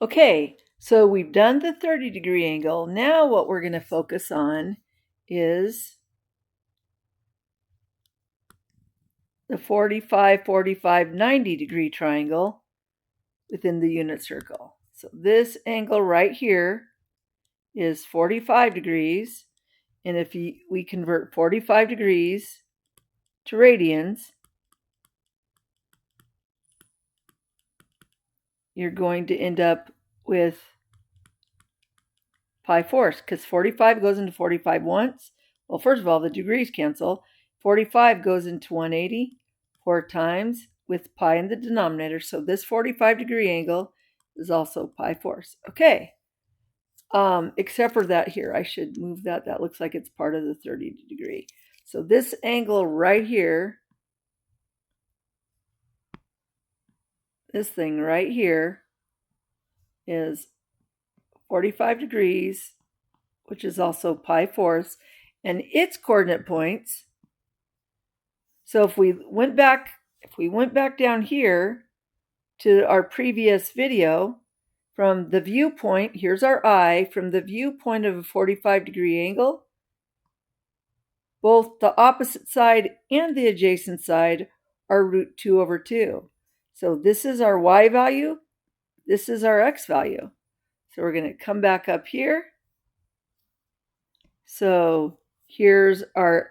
Okay, so we've done the 30-degree angle. Now what we're going to focus on is the 45, 45, 90-degree triangle within the unit circle. So this angle right here is 45 degrees, and if we convert 45 degrees to radians, you're going to end up with pi fourths, because 45 goes into 45 once. Well, first of all, the degrees cancel. 45 goes into 180 4 times with pi in the denominator. So this 45-degree angle is also pi fourths. Okay. Except for that here. I should move that. That looks like it's part of the 30-degree. So this angle right here, this thing right here, is 45 degrees, which is also pi fourths, and its coordinate points. So if we went back down here to our previous video, from the viewpoint, here's our eye, from the viewpoint of a 45-degree angle, both the opposite side and the adjacent side are root 2 over 2. So this is our y value, this is our x value. So we're going to come back up here. So here's our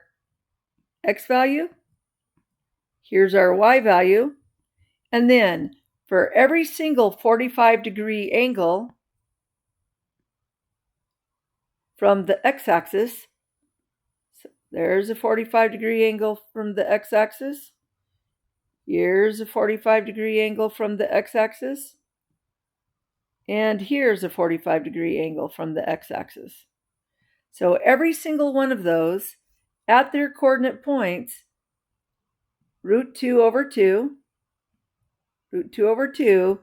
x value, here's our y value, and then for every single 45-degree angle from the x-axis, so there's a 45-degree angle from the x-axis, here's a 45-degree angle from the x-axis, and here's a 45-degree angle from the x-axis. So every single one of those at their coordinate points, root 2 over 2, root 2 over 2,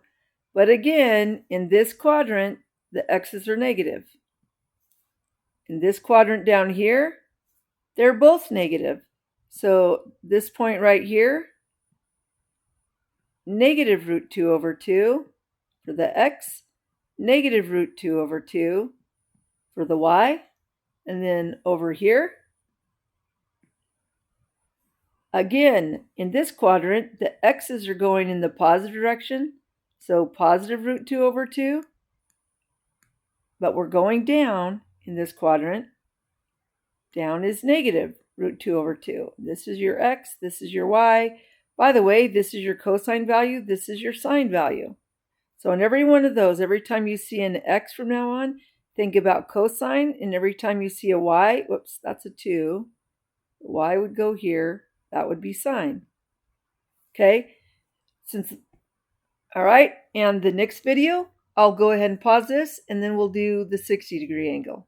but again, in this quadrant, the x's are negative. In this quadrant down here, they're both negative. So this point right here, negative root 2 over 2 for the x, negative root 2 over 2 for the y, and then over here, again, in this quadrant, the x's are going in the positive direction, so positive root 2 over 2, but we're going down in this quadrant. Down is negative root 2 over 2. This is your x, this is your y. By the way, this is your cosine value, this is your sine value. So in every one of those, every time you see an x from now on, think about cosine, and every time you see a y, whoops, that's a 2, the y would go here, that would be sine. Okay, all right, and the next video, I'll go ahead and pause this, and then we'll do the 60-degree angle.